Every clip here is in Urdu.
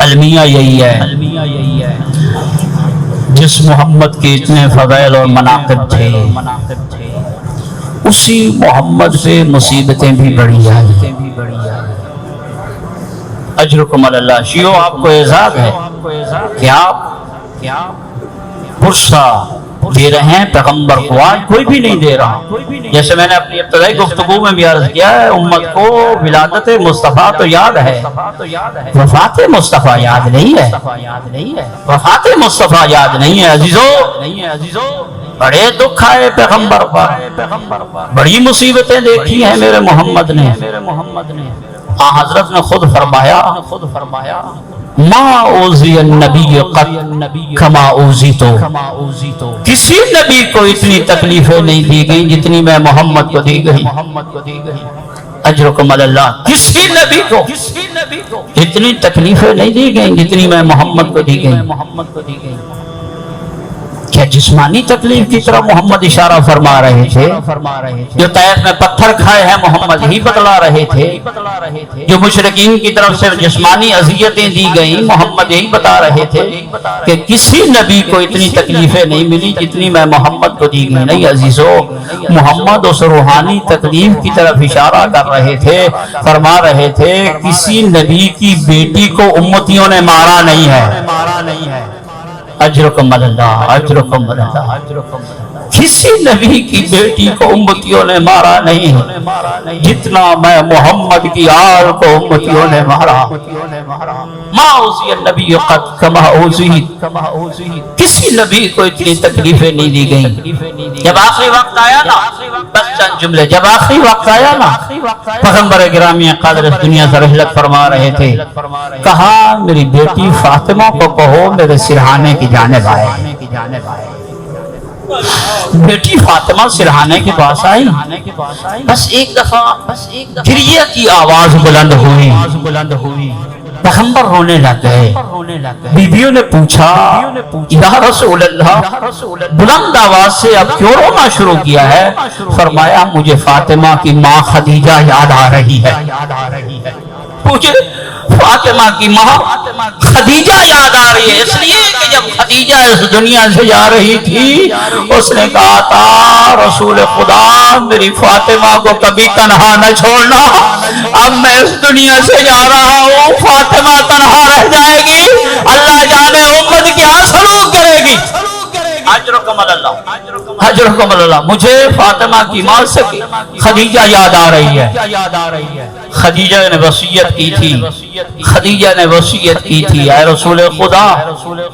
المیہ یہی ہے جس محمد کے اتنے فضائل اور مناقب تھے، اسی محمد سے مصیبتیں بھی بڑھی جائیں۔ اجرکم اللہ۔ شیعو آپ کو اعزاز ہے کہ آپ پرسہ دے رہے ہیں پیغمبر کو، آج کوئی بھی نہیں دے رہا۔ جیسے میں نے اپنی ابتدائی گفتگو میں بھی عرض کیا ہے، امت کو ولادت مصطفیٰ تو یاد ہے، وفات مصطفیٰ یاد نہیں ہے، وفات مصطفیٰ یاد نہیں ہے۔ عزیزو بڑے دکھ آئے پیغمبر پر، بڑی مصیبتیں دیکھی ہیں میرے محمد نے۔ حضرت نے خود فرمایا ما اوذی النبی قط کما اوذیتو، کسی نبی کو اتنی تکلیفیں نہیں دی گئی جتنی میں محمد کو دی گئی۔ اجرکم اللہ۔ کسی نبی کو اتنی تکلیفیں نہیں دی گئی جتنی میں محمد کو دی گئی۔ کیا جسمانی تکلیف کی طرف محمد اشارہ فرما رہے تھے؟ جو طائف میں پتھر کھائے ہیں محمد ہی بتلا رہے تھے۔ جو مشرکین کی طرف سے جسمانی اذیتیں دی گئیں محمد یہی بتا رہے تھے کہ کسی نبی کو اتنی تکلیفیں نہیں ملی جتنی میں محمد کو دی گئی۔ نہیں عزیزو، محمد اس روحانی تکلیف کی طرف اشارہ کر رہے تھے، فرما رہے تھے کسی نبی کی بیٹی کو امتیوں نے مارا نہیں ہے۔ اجرکم اللہ، اجرکم اللہ۔ کسی نبی کی بیٹی کو امتیوں نے مارا نہیں جتنا میں محمد کی آل کو امتیوں نے مارا۔ ما اوذی النبی قط کما اوذیت، کسی نبی کو اتنی تکلیفیں نہیں دی گئیں۔ جب آخری وقت آیا نا، بس چند جملے، جب آخری وقت آیا نا، پیغمبر گرامی قادر اس دنیا سے رحلت فرما رہے تھے، کہا میری بیٹی فاطمہ کو کہو میرے سرہانے کی جانب آئے۔ بیٹی فاطمہ سرہانے کے پاس آئی، بس ایک دفعہ گریہ کی آواز بلند ہوئی، پیغمبر رونے لگ گئے۔ بیویوں نے پوچھا یا رسول اللہ، بلند آواز سے اب کیوں رونا شروع کیا ہے؟ فرمایا مجھے فاطمہ کی ماں خدیجہ یاد آ رہی ہے، مجھے فاطمہ کی ماں خدیجہ یاد آ رہی ہے۔ اس لیے کہ جب خدیجہ اس دنیا سے جا رہی تھی، اس نے کہا تھا رسول خدا میری فاطمہ کو کبھی تنہا نہ چھوڑنا، اب میں اس دنیا سے جا رہا ہوں، فاطمہ تنہا رہ جائے گی، اللہ جانے امت کیا سلوک کرے گی۔ اجرکم اللہ، اجرکم اللہ۔ مجھے فاطمہ کی ماں سے خدیجہ یاد آ رہی ہے۔ خدیجہ نے وصیت کی تھی، خدیجہ نے وصیت کی تھی اے رسول خدا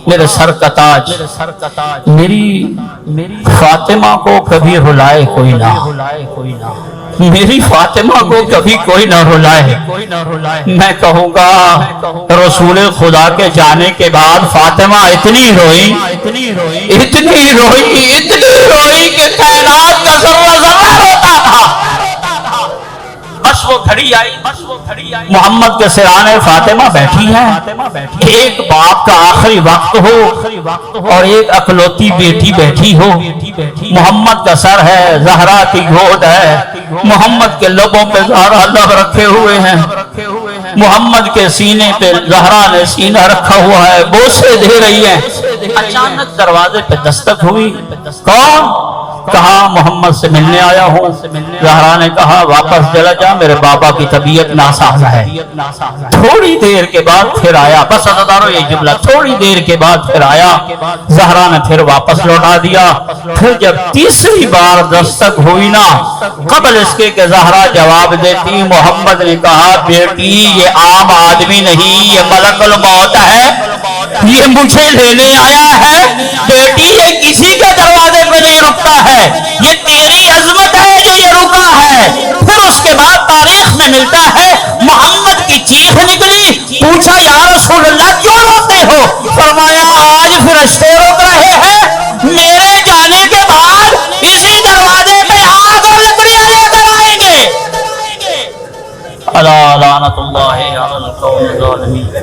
میرے سر کا تاج، میری فاطمہ کو کبھی رلائے کوئی نہ، میری فاطمہ کو کبھی کوئی نہ رلائے۔ میں کہوں گا رسول خدا کے جانے کے بعد فاطمہ اتنی روئی کہ کائنات کا ذرہ ذرہ روتا تھا۔ بس وہ گھڑی آئی، محمد کے سرانے فاطمہ بیٹھی ہیں، ایک باپ کا آخری وقت ہو اور ایک اکلوتی بیٹی بیٹھی ہو، محمد کا سر ہے، زہرا کی گود ہے، محمد کے لبوں پہ زہرا لب رکھے ہوئے ہیں، محمد کے سینے پہ زہرا نے سینہ رکھا ہوا ہے، بوسے دے رہی ہیں۔ اچانک دروازے پہ دستک ہوئی، کون؟ کہا محمد سے ملنے آیا ہوں۔ زہرا نے کہا واپس چلا جا، میرے بابا کی طبیعت ناساز ہے۔ تھوڑی دیر کے بعد پھر آیا، بس عزیزانو یہ جملہ، تھوڑی دیر کے بعد پھر آیا، زہرا نے پھر واپس لوٹا دیا۔ پھر جب تیسری بار دستک ہوئی نا، قبل اس کے کہ زہرا جواب دیتی، محمد نے کہا بیٹی یہ عام آدمی نہیں، یہ ملک الموت ہے، یہ مجھے لینے آیا ہے، بیٹی یہ کسی کے دروازے پہ نہیں رکتا ہے، یہ تیری عظمت ہے جو یہ رکا ہے۔ پھر اس کے بعد تاریخ میں ملتا ہے محمد کی چیخ نکلی، پوچھا یا رسول اللہ کیوں روتے ہو؟ فرمایا آج فرشتے روک رہے ہیں، میرے جانے کے بعد اسی دروازے پہ آگ اور لکڑیاں لے کر آئیں گے۔ الا لعنت اللہ علی القوم الظالمین۔